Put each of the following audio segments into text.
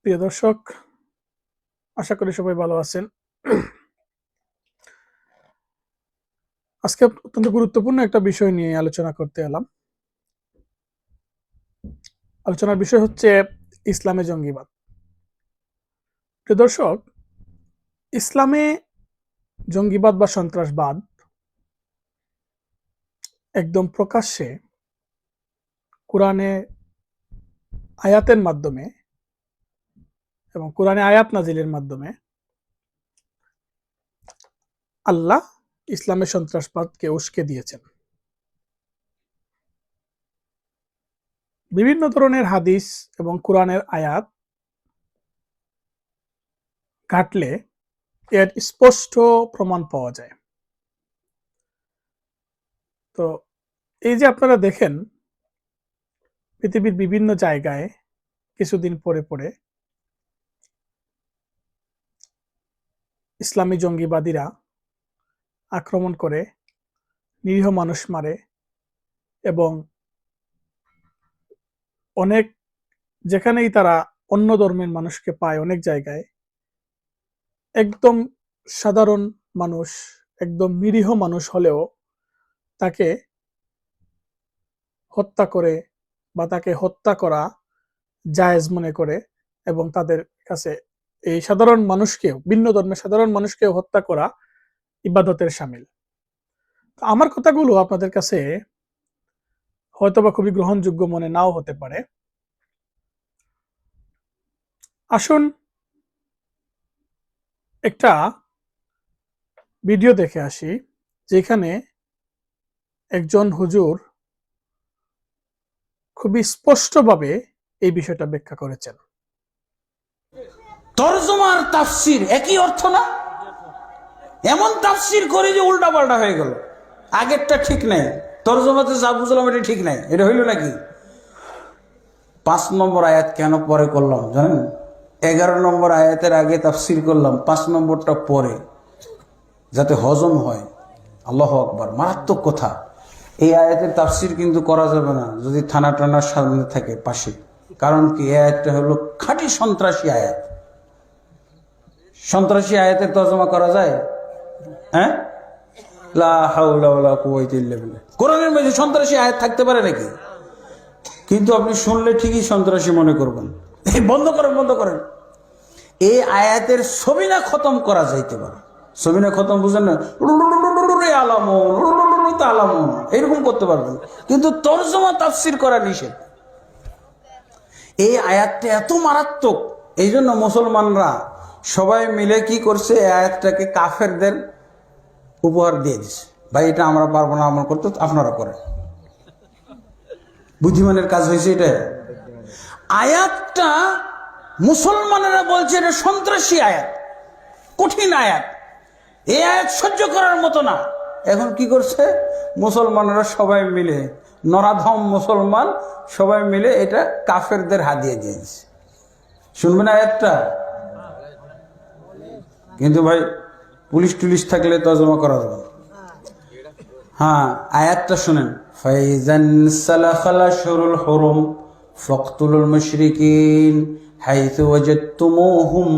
প্রিয় দর্শক, আশা করি সবাই ভালো আছেন। আজকে অত্যন্ত গুরুত্বপূর্ণ একটা বিষয় নিয়ে আলোচনা করতে এলাম। আলোচনার বিষয় হচ্ছে ইসলামে জঙ্গিবাদ। প্রিয় দর্শক, ইসলামে জঙ্গিবাদ বা সন্ত্রাসবাদ একদম প্রকাশ্যে কোরআনে আয়াতের মাধ্যমে এবং কোরআনে আয়াত নাজিলের মাধ্যমে আল্লাহ ইসলামের সন্ত্রাসবাদকে উস্কে দিয়েছেন। বিভিন্ন ধরনের হাদিস এবং কোরআনের আয়াত ঘাটলে এর স্পষ্ট প্রমাণ পাওয়া যায়। তো এই যে আপনারা দেখেন, পৃথিবীর বিভিন্ন জায়গায় কিছুদিন পরে পরে ইসলামী জঙ্গিবাদীরা আক্রমণ করে নিরীহ মানুষ মারে এবং অনেক যেখানেই তারা অন্য ধর্মের মানুষকে পায়, অনেক জায়গায় একদম সাধারণ মানুষ, একদম নিরীহ মানুষ হলেও তাকে হত্যা করে বা তাকে হত্যা করা জায়েজ মনে করে এবং তাদের কাছে এই সাধারণ মানুষকেও, ভিন্ন ধর্মের সাধারণ মানুষকেও হত্যা করা ইবাদতের শামিল। আমার কথাগুলো আপনাদের কাছে হয়তোবা খুবই গ্রহণযোগ্য মনে নাও হতে পারে। আসুন একটা ভিডিও দেখে আসি, যেখানে একজন হুজুর খুবই স্পষ্টভাবে এই বিষয়টা ব্যাখ্যা করেছেন। তরজমার তাফসির একই অর্থ না, এমন তাফসির করে যে উল্টা পাল্টা হয়ে গেল। আগেরটা ঠিক নাই, তরজমাতে যা বুঝলাম এটা ঠিক নাই, এটা হইল নাকি? 5 নম্বর আয়াত কেন পরে করলাম জানেন? 11 নম্বর আয়াতের আগে তাফসির করলাম, 5 নম্বরটা পরে, যাতে হজম হয়। আল্লাহু আকবার, মারাত্মক কথা। এই আয়াতের তাফসির কিন্তু করা যাবে না যদি থানা টানার সামনে থাকে পাশে। কারণ কি, এই আয়াতটা হলো খাঁটি সন্ত্রাসী আয়াত। সন্ত্রাসী আয়াতের তর্জমা করা যায়? হ্যাঁ, লা হাওলা ওয়ালা কুওয়াতা ইল্লা বিল্লাহ। কোরআনের মধ্যে সন্ত্রাসী আয়াত থাকতে পারে নাকি? কিন্তু আপনি শুনলে ঠিকই সন্ত্রাসী মনে করবেন। এই বন্ধ করেন, বন্ধ করেন। এই আয়াতের সবিনা খতম করা যাইতে পারে। সবিনা খতম বুঝেন না? আলামুন এরকম করতে পারবেন, কিন্তু তর্জমা তাফসির করা নিষেধ। এই আয়াতটা এত মারাত্মক, এই জন্য মুসলমানরা সবাই মিলে কি করছে, এই আয়াতটাকে কাফেরদের উপহার দিয়ে দিছে। ভাই, এটা আমরা পারবো না আমল করতে, আপনারা করেন। বুদ্ধিমানের কাজ হয়েছে এটা। আয়াতটা মুসলমানেরা বলছে এটা সন্ত্রাসী আয়াত, কঠিন আয়াত, এই আয়াত সহ্য করার মতো না। এখন কি করছে মুসলমানেরা সবাই মিলে, নরাধম মুসলমান সবাই মিলে এটা কাফেরদের হাদিয়ে দিয়ে দিছে। শুনবেন আয়াতটা? কিন্তু ভাই, পুলিশ টুলিশ থাকলে তর্জমা করা যাবে। হ্যাঁ, আয়াতটা শুনেন। ফাইজান সালাখাল আশহুরুল হুরুম ফাকতুলুল মুশরিকিন হাইথু ওয়াজাদতুমুহুম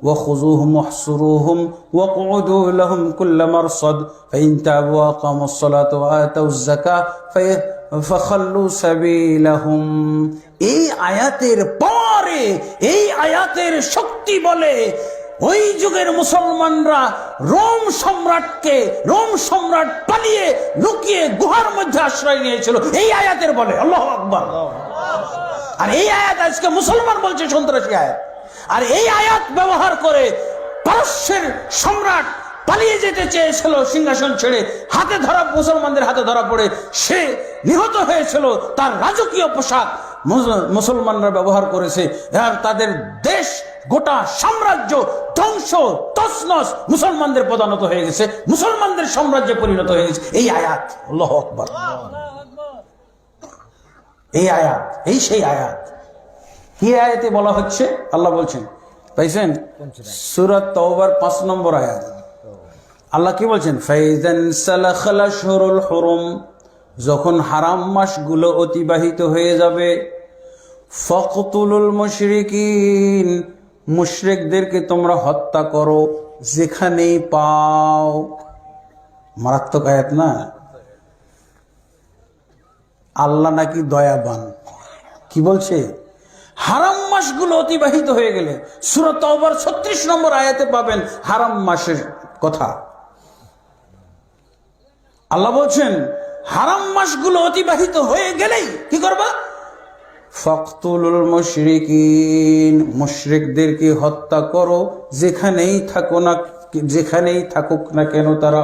وخذوهم واحصروهم واقعدوا لهم كل مرصد فإن تابوا وأقاموا الصلاة وآتوا الزكاة فخلوا سبيلهم। এই আয়াতের পরে, এই আয়াতের শক্তি বলে ওই যুগের মুসলমানরা রোম সম্রাট পালিয়ে লুকিয়ে গুহার মধ্যে আশ্রয় নিয়েছিল, এই আয়াতের বলে। আল্লাহু আকবার। আর এই আয়াত আজকে মুসলমান বলছে সন্ত্রাসী আয়াত। আর এই আয়াত ব্যবহার করে পারস্যের সম্রাট পালিয়ে যেতে চেয়েছিল সিংহাসন ছেড়ে, হাতে ধরা, মুসলমানদের হাতে ধরা পড়ে সে নিহত হয়েছিল। তার রাজকীয় পোশাক মুসলমানরা ব্যবহার করেছে, আর তাদের দেশ, গোটা সাম্রাজ্য ধ্বংস তছনছ মুসলমানদের প্রধানত হয়ে গেছে, মুসলমানদের সাম্রাজ্যে পরিণত হয়ে গেছে। এই আয়াত। আল্লাহু আকবার। এই আয়াত, এই সেই আয়াত। কি আয়াতে বলা হচ্ছে? আল্লাহ বলছেন, পাইছেন? সূরা তাওবার 5 নম্বর আয়াত। আল্লাহ কি বলছেন? ফাইজান সালাখাল আশহুরুল হুরুম, যখন হারাম মাসগুলো অতিবাহিত হয়ে যাবে, ফাকতুলুল মুশরিকিন, মুশরিকদেরকে তোমরা হত্যা করো যেখানেই পাও। মারাত্মক আয়াত না? আল্লাহ নাকি দয়াবান। কি বলছে? হারাম মাসগুলো অতিবাহিত হয়ে গেলে, সূরা তাওবার 36 নম্বর আয়াতে পাবেন হারাম মাসের কথা। আল্লাহ বলছেন হারাম মাসগুলো অতিবাহিত হয়ে গেলেই কি করবা? ফাকতুলুল মুশরিকিন, মুশরিকদেরকে হত্যা করো যেখানেই থাকুক না কেন তারা।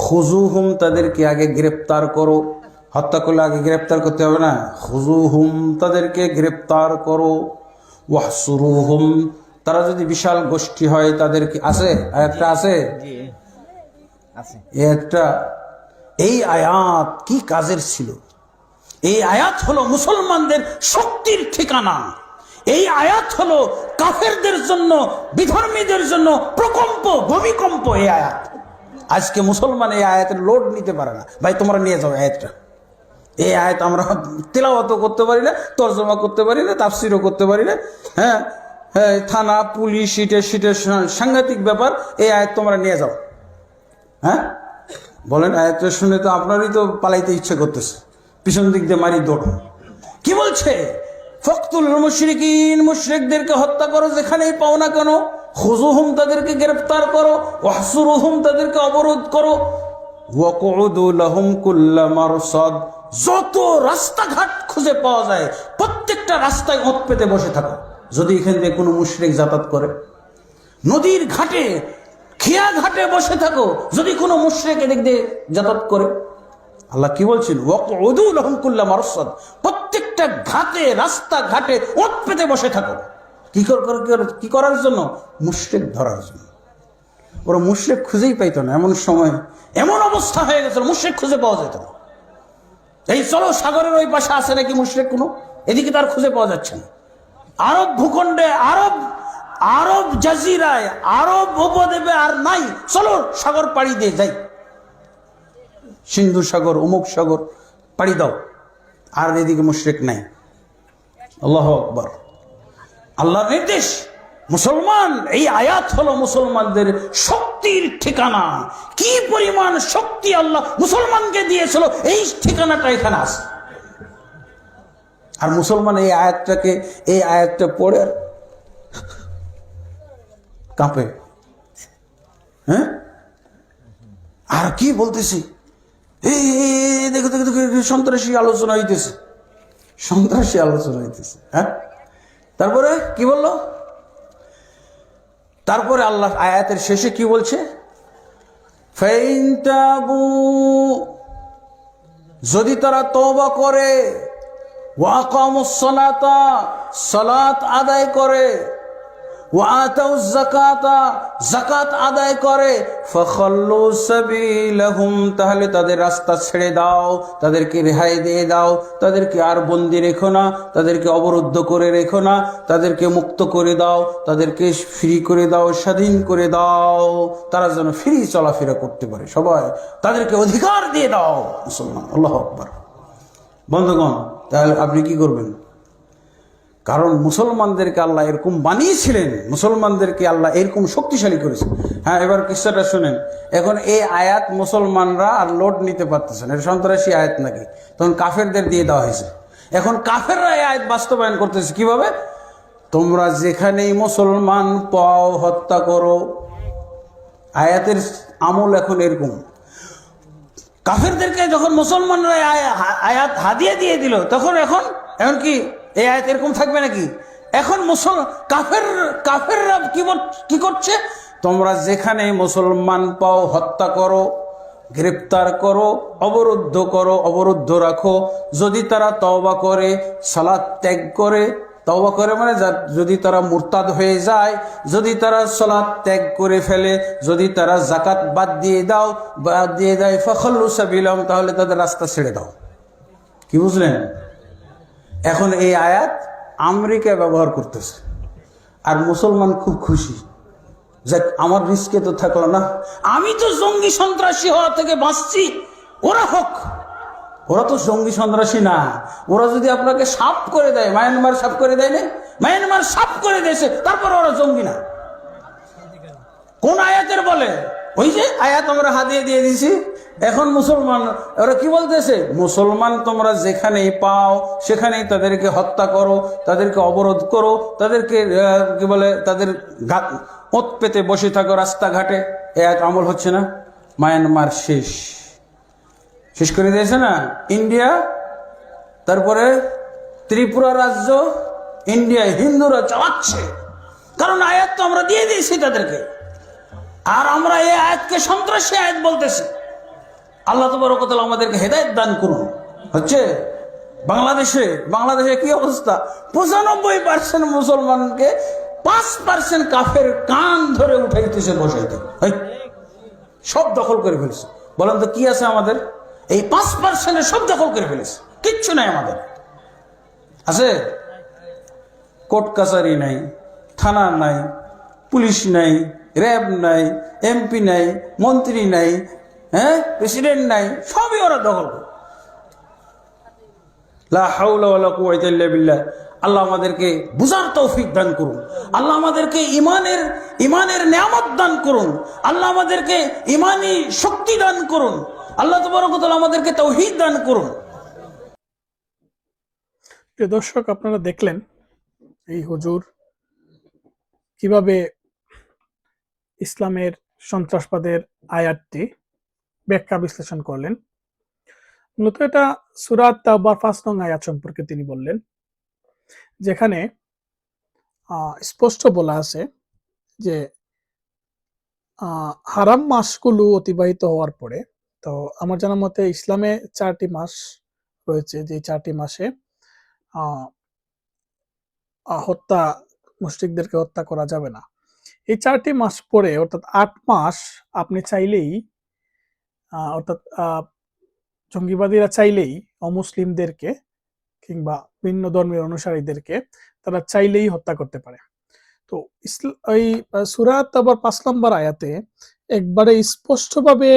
খুজুহুম, তাদেরকে আগে গ্রেফতার করো। হত্যা করলে আগে গ্রেফতার করতে হবে না? খুজুহুম, তাদেরকে গ্রেফতার করো। ওয়াহসুরুহুম, তারা যদি বিশাল গোষ্ঠী হয় তাদেরকে, আছে আয়াতটা আছে একটা। এই আয়াত কি কাজের ছিল? এই আয়াত হলো মুসলমানদের শক্তির ঠিকানা। এই আয়াত হলো কাফেরদের জন্য, বিধর্মীদের জন্য প্রকম্প, ভূমিকম্প। এই আয়াত আজকে মুসলমান এই আয়াতের লোড নিতে পারে না। ভাই তোমরা নিয়ে যাও আয়াতটা। এই আয়াত আমরা তেলাওয়াতও করতে পারি না, তর্জমা করতে পারি না, তাফসিরও করতে পারি না। হ্যাঁ হ্যাঁ, থানা পুলিশ সিটে সাংঘাতিক ব্যাপার। এই আয়াত তোমরা নিয়ে যাও। হ্যাঁ বলেন, আয়াতটা শুনে তো আপনারই তো পালাইতে ইচ্ছে করতেছে, পিছন দিক দিয়ে মারি দৌড়। কি বলছে? ফাকতুলুল মুশরিকিন, মুশরিকদেরকে হত্যা করো যেখানেই পাও না কেন। খুজুহুম, তাদেরকে গ্রেফতার করো। ওয়াহসুরুহুম, তাদেরকে অবরোধ করো। ওয়াকুদু লাহুম কুল্লা মারসাদ, যত রাস্তাঘাট খুঁজে পাওয়া যায় প্রত্যেকটা রাস্তায় ওঁত পেতে বসে থাকো। যদি এখান থেকে কোনো মুশরিক যাতায়াত করে, নদীর ঘাটে, খেয়া ঘাটে বসে থাকো যদি কোনো মুশরিক এদিক দিয়ে যাতায়াত করে। আল্লাহ কি বলছেন? ওয়াকুদু লাহুম কুল্লা মারসাদ, প্রত্যেকটা ঘাটে, রাস্তা ঘাটে ওঁত পেতে বসে থাকো। কি করার জন্য? মুশরিক ধরার জন্য। ওরা মুশরিক খুঁজেই পাইতো না। এমন সময়, এমন অবস্থা হয়ে গেছিল মুশরিক খুঁজে পাওয়া যেত না। এই চলো সাগরের ওই পাশে আছে নাকি মুশরিক কোনো, এদিকে তার খুঁজে পাওয়া যাচ্ছে না। আরব ভূখণ্ডে, আরব জাজিরায়, আরব উপদ্বীপে আর নাই। চলো সাগর পাড়ি দিয়ে যাই, সিন্ধু সাগর, অমুক সাগর পাড়ি দাও, আর এদিকে মুশরিক নাই। আল্লাহু আকবার। আল্লাহর নির্দেশ। মুসলমান, এই আয়াত হলো মুসলমানদের শক্তির ঠিকানা। কি পরিমাণ শক্তি আল্লাহ মুসলমানকে দিয়েছিল, এই ঠিকানাটা এখানে আছে। আর মুসলমান এই আয়াতটা পড়ে কাঁপে। হ্যাঁ, আর কি বলতেছি, এই দেখো দেখো দেখো, সন্ত্রাসী আলোচনা হইতেছে, সন্ত্রাসী আলোচনা হইতেছে। হ্যাঁ, তারপরে কি বললো? তারপরে আল্লাহ আয়াতের শেষে কি বলছে? ফাইনতাবু, যদি তারা তওবা করে, ওয়া আকামুস সালাতা, সালাত আদায় করে, ওয়া আতাউজ যাকাতা, যাকাত আদায় করে, ফাখাল্লু সাবিলাহুম, তাহলে তাদের রাস্তা ছেড়ে দাও, তাদেরকে রেহাই দিয়ে দাও, তাদেরকে আর বন্দি রেখো না, তাদেরকে অবরুদ্ধ করে রেখো না, তাদেরকে মুক্ত করে দাও, তাদেরকে ফ্রি করে দাও, স্বাধীন করে দাও, তারা যেন ফ্রি চলাফেরা করতে পারে। সবাই তাদেরকে অধিকার দিয়ে দাও। মুসলমান, আল্লাহু আকবার। বন্ধুগণ, তাহলে আপনি কি করবেন? কারণ মুসলমানদেরকে আল্লাহ এরকম বানিয়েছিলেন, মুসলমানদেরকে আল্লাহ এরকম শক্তিশালী করেছে। হ্যাঁ, এবার কিসসাটা শুনেন। এখন এই আয়াত মুসলমানরা আর লোড নিতে পারতেছে না, এটা সন্ত্রাসী আয়াত নাকি, তখন কাফেরদের দিয়ে দেওয়া হয়েছে। এখন কাফেররা এই আয়াত বাস্তবায়ন করতেছে কিভাবে? তোমরা যেখানেই মুসলমান পাও হত্যা করো। আয়াতের আমল এখন এরকম। কাফেরদেরকে যখন মুসলমানরা আয়াত হাদিয়া দিয়ে দিল, তখন এখন কি এই আয়াত এরকম থাকবে নাকি? এখন কাফেররা কি করছে? তোমরা যেখানে মুসলমান পাও হত্যা করো, গ্রেফতার করো, অবরুদ্ধ রাখো। যদি তারা তওবা করে, সালাত ত্যাগ করে, তওবা করে মানে যদি তারা মুরতাদ হয়ে যায়, যদি তারা সালাত ত্যাগ করে ফেলে, যদি তারা যাকাত বাদ দিয়ে দেয়, ফাখাল্লু সাবিলাহুম, তাহলে তাদের রাস্তা ছেড়ে দাও। কি বুঝলেন? এখন এই আয়াত আমেরিকা ব্যবহার করতেছে, আর মুসলমান খুব খুশি, যাক আমার রিস্কে তো থাকলো না, আমি তো জঙ্গি সন্ত্রাসী হওয়া থেকে বাঁচছি, ওরা হোক। ওরা তো জঙ্গি সন্ত্রাসী না। ওরা যদি আপনাকে সাফ করে দেয়, মায়ানমার সাফ করে দেয় না, মায়ানমার সাফ করে দিয়েছে, তারপর ওরা জঙ্গি না। কোন আয়াতের বলে? ওই যে আয়াত আমরা হাতিয়ে দিয়ে দিছি। এখন মুসলমান ওরা কি বলতেছে, মুসলমান তোমরা যেখানেই পাও সেখানেই তাদেরকে হত্যা করো, তাদেরকে অবরোধ করো, তাদেরকে কি বলে তাদের ওত পেতে বসে থাকো রাস্তাঘাটে। এ আয়াত আমল হচ্ছে না। মায়ানমার শেষ করে দিয়েছে না ইন্ডিয়া। তারপরে ত্রিপুরা রাজ্য ইন্ডিয়া হিন্দুরা চালাচ্ছে, কারণ আয়াত তো আমরা দিয়ে দিয়েছি তাদেরকে। আর আমরা এই আয়াতকে সন্ত্রাসী আয়াত বলতেছি। আল্লাহ তাবারক ওয়া তাআলা আমাদেরকে হেদায়েত দান করুন। হচ্ছে বাংলাদেশে কি অবস্থা? 95% মুসলমানকে 5% কাফের কান ধরে উঠাইতেছে, বসাইতে সব দখল করে ফেলেছে। বলেন তো কি আছে আমাদের? এই 5% সব দখল করে ফেলেছে, কিচ্ছু নাই আমাদের। আছে? কোর্ট কাছারি নাই, থানা নাই, পুলিশ নাই, র্যাব নাই, এমপি নাই, মন্ত্রী নাই, প্রেসিডেন্ট নাই, সবই ওরা দখল করে। লা হাওলা ওয়ালা কুওয়াতা ইল্লা বিল্লাহ। আল্লাহ আমাদেরকে বুঝার তৌফিক দান করুন। আল্লাহ আমাদেরকে ইমানের নিয়ামত দান করুন। আল্লাহ আমাদেরকে ইমানি শক্তি দান করুন। আল্লাহ তাবারক ওয়া তাআলা আমাদেরকে তাওহীদ দান করুন। প্রিয় দর্শক, আপনারা দেখলেন এই হুজুর কিভাবে ইসলামের সন্ত্রাসবাদের আয়াতটি ব্যাখ্যা বিশ্লেষণ করলেন। মূলত এটা সূরা তাওবার 5 নং আয়াত সম্পর্কে তিনি বললেন, যেখানে স্পষ্ট বলা আছে যে হারাম মাসগুলো অতিবাহিত হওয়ার পরে, তো আমার জানা মতে ইসলামে 4টি মাস রয়েছে, যে 4টি মাসে মুশরিকদেরকে হত্যা করা যাবে না। এই 4টি মাস পরে অর্থাৎ 8 মাস আপনি চাইলেই অর্থাৎ জঙ্গিবাদীরা চাইলেই অমুসলিমদেরকে কিংবা ভিন্ন ধর্মের অনুসারীদেরকে তারা চাইলেই হত্যা করতে পারে। তো এই সূরা তাওবার 5 নম্বর আয়াতে একবারে স্পষ্টভাবে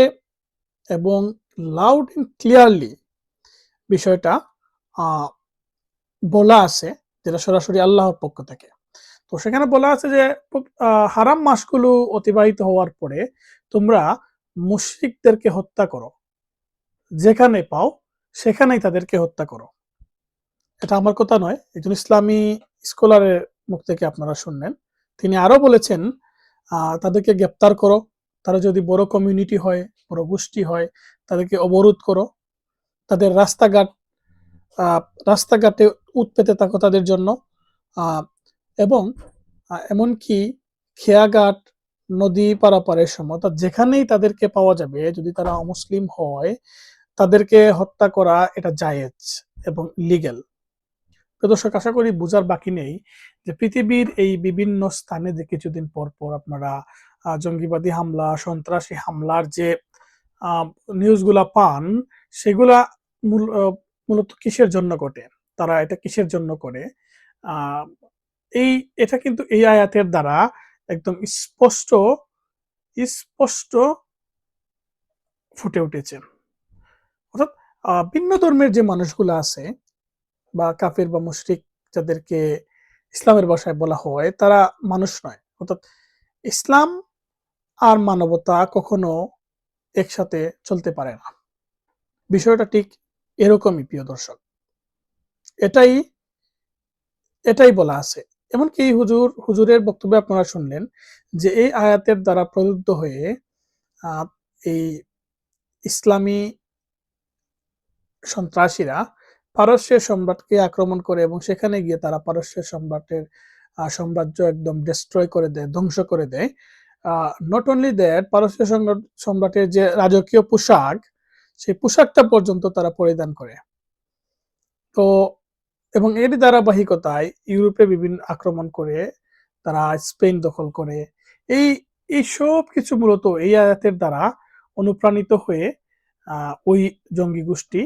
এবং লাউড এন্ড ক্লিয়ারলি বিষয়টা বলা আছে, যেটা সরাসরি আল্লাহর পক্ষ থেকে। তো সেখানে বলা আছে যে হারাম মাসগুলো অতিবাহিত হওয়ার পরে তোমরা মুশরিকদেরকে হত্যা করো, যেখানে পাও সেখানেই তাদেরকে হত্যা করো। এটা আমার কথা নয়, একজন ইসলামী স্কলারের মুখ থেকে আপনারা শুনলেন। তিনি আরো বলেছেন তাদেরকে গ্রেপ্তার করো, তারা যদি বড় কমিউনিটি হয়, বড় গোষ্ঠী হয়, তাদেরকে অবরোধ করো, তাদের রাস্তাঘাটে উৎপেতে থাকো তাদের জন্য, এবং এমনকি খেয়াঘাট, নদী পারাপারের সময় যেখানেই তাদেরকে পাওয়া যাবে, যদি তারা অমুসলিম হয় তাদেরকে হত্যা করা এটা জায়েজ এবং লিগ্যাল। দর্শক, আশা করি বুঝার বাকি নেই যে পৃথিবীর এই বিভিন্ন স্থানে যে কিছুদিন পর পর আপনারা জঙ্গিবাদী হামলা, সন্ত্রাসী হামলার যে নিউজগুলা পান, সেগুলা মূলত কিসের জন্য ঘটে, তারা এটা কিসের জন্য করে, এটা কিন্তু এই আয়াতের দ্বারা একদম স্পষ্ট ফুটে উঠেছে। অর্থাৎ ভিন্ন ধর্মের যে মানুষগুলো আছে বা কাফির বা মুশরিক যাদেরকে ইসলামের ভাষায় বলা হয়, তারা মানুষ নয়। অর্থাৎ ইসলাম আর মানবতা কখনো একসাথে চলতে পারে না। বিষয়টা ঠিক এরকমই প্রিয় দর্শক, এটাই বলা আছে। এমনকি হুজুরের বক্তব্যে আপনারা শুনলেন যে এই আয়াতের দ্বারা প্রযুক্ত হয়ে এই ইসলামী সন্ত্রাসীরা পারস্যের সম্রাটকে আক্রমণ করে এবং সেখানে গিয়ে তারা পারস্যের সম্রাটের সাম্রাজ্য একদম ডিস্ট্রয় করে দেয়, ধ্বংস করে দেয়। নট অনলি দ্যাট, পারস্য সম্রাটের যে রাজকীয় পোশাক, সেই পোশাকটা পর্যন্ত তারা পরিধান করে। তো এবং এরই ধারাবাহিকতায় ইউরোপে বিভিন্ন আক্রমণ করে, তারা স্পেন দখল করে। এই সব কিছু মূলত এই আয়াতের দ্বারা অনুপ্রাণিত হয়ে ওই জঙ্গি গোষ্ঠী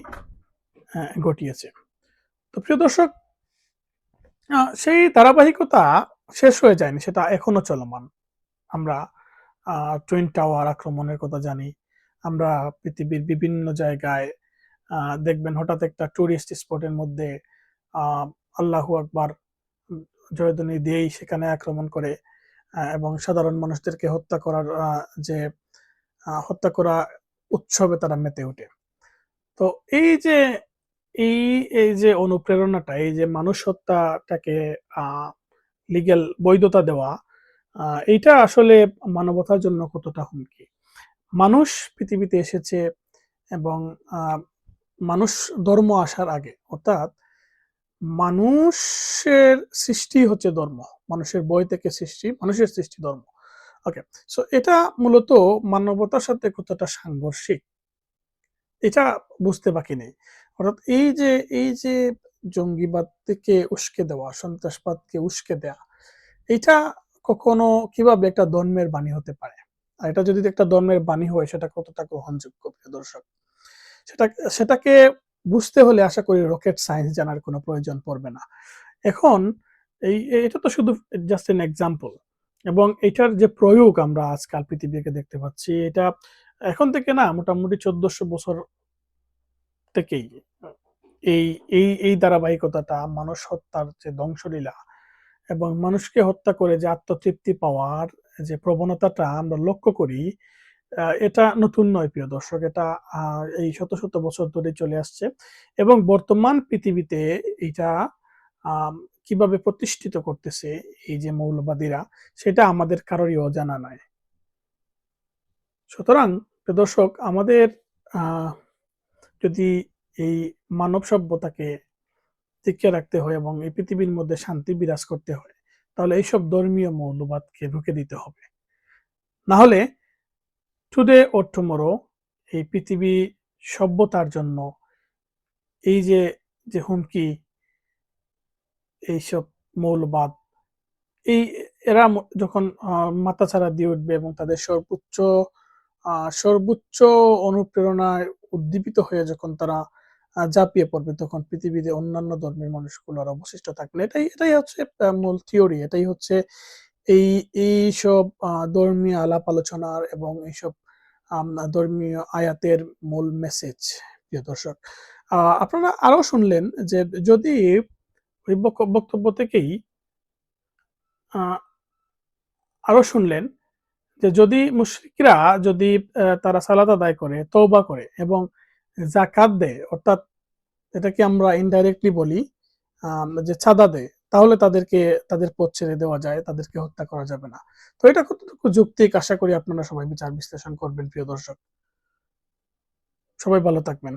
ঘটিয়েছে। তো প্রিয় দর্শক, সেই ধারাবাহিকতা শেষ হয়ে যায়নি, সেটা এখনো চলমান। আমরা টুইন টাওয়ার আক্রমণের কথা জানি। আমরা পৃথিবীর বিভিন্ন জায়গায় দেখবেন হঠাৎ একটা টুরিস্ট স্পটের মধ্যে আল্লাহু আকবার জয়ধ্বনি দিয়েই সেখানে আক্রমণ করে এবং সাধারণ মানুষদেরকে হত্যা করার যে হত্যা করা উৎসবে তারা মেতে ওঠে। তো এই যে এই এই যে অনুপ্রেরণাটা, এই যে মানুষ হত্যাটাকে লিগ্যাল বৈধতা দেওয়া, এইটা আসলে মানবতার জন্য কতটা হুমকি? মানুষ পৃথিবীতে এসেছে এবং মানুষ ধর্ম আসার আগে, অর্থাৎ মানুষের সৃষ্টি হচ্ছে ধর্ম। মানুষের বই থেকে সৃষ্টি, মানুষের সৃষ্টি ধর্ম। ওকে। সো এটা মূলত মানবতার সাথে কতটা সাংঘর্ষিক, এটা বুঝতে বাকি নেই। অর্থাৎ এই যে জঙ্গিবাদকে উস্কে দেওয়া, সন্ত্রাসবাদকে উস্কে দেয়া, এটা কখনো কিভাবে একটা ধর্মের বাণী হতে পারে? আর এটা যদি একটা ধর্মের বাণী হয় সেটা কতটা গ্রহণযোগ্য, প্রিয় দর্শক? সেটা সেটাকে বুঝতে হলে আশা করি রকেট সায়েন্স জানার কোনো প্রয়োজন পড়বে না। এখন এটা তো শুধু জাস্ট এন এক্সাম্পল, এবং এটার যে প্রয়োগ আমরা আজকাল পৃথিবীকে দেখতে পাচ্ছি, এটা এখন থেকে না, মোটামুটি ১৪০০ বছর থেকেই এই এই ধারাবাহিকতাটা, মানুষ হত্যার যে ধ্বংসলীলা এবং মানুষকে হত্যা করে যে আত্মতৃপ্তি পাওয়ার যে প্রবণতাটা আমরা লক্ষ্য করি, এটা নতুন নয়, প্রিয় দর্শক। এটা এই শত শত বছর ধরে চলে আসছে এবং বর্তমান পৃথিবীতে এটা আম কিভাবে প্রতিষ্ঠিত করতেছে এই যে মৌলবাদীরা, সেটা আমাদের কারোরই অজানা নয়। সুতরাং প্রিয় দর্শক, আমাদের আ যদি এই মানব সভ্যতাকে টিকিয়ে রাখতে হয় এবং এই পৃথিবীর মধ্যে শান্তি বিরাজ করতে হয়, তাহলে এইসব ধর্মীয় মৌলবাদকে রুখে দিতে হবে। না হলে টুডে অর টুমরো এই পৃথিবী সভ্যতার জন্য এই যে হুমকি, এইসব মৌলবাদ, এই এরা যখন মাথাচাড়া দিয়ে উঠবে এবং তাদের সর্বোচ্চ অনুপ্রেরণায় উদ্দীপিত হয়ে যখন তারা ঝাঁপিয়ে পড়বে, তখন পৃথিবীতে অন্যান্য ধর্মের মানুষগুলো আর অবশিষ্ট থাকবে না। এটাই হচ্ছে মূল থিওরি। এটাই হচ্ছে এই এইসব ধর্মীয় আলাপ আলোচনার এবং এইসব ধর্মীয় আয়াতের মূল মেসেজ, প্রিয় দর্শক। আপনারা আরো শুনলেন যে যদি ওই বক্তব্য থেকেই আহ, আরো শুনলেন যে যদি মুশরিকরা যদি তারা সালাত আদায় করে, তওবা করে এবং যাকাত দেয়, অর্থাৎ এটাকে আমরা ইনডাইরেক্টলি বলি যে চাঁদা দেয়, তাহলে তাদেরকে তাদের পথ ছেড়ে দেওয়া যায়, তাদেরকে হত্যা করা যাবে না। তো এটা কতটুকু যৌক্তিক, আশা করি আপনারা সবাই বিচার বিশ্লেষণ করবেন, প্রিয় দর্শক। সবাই ভালো থাকবেন।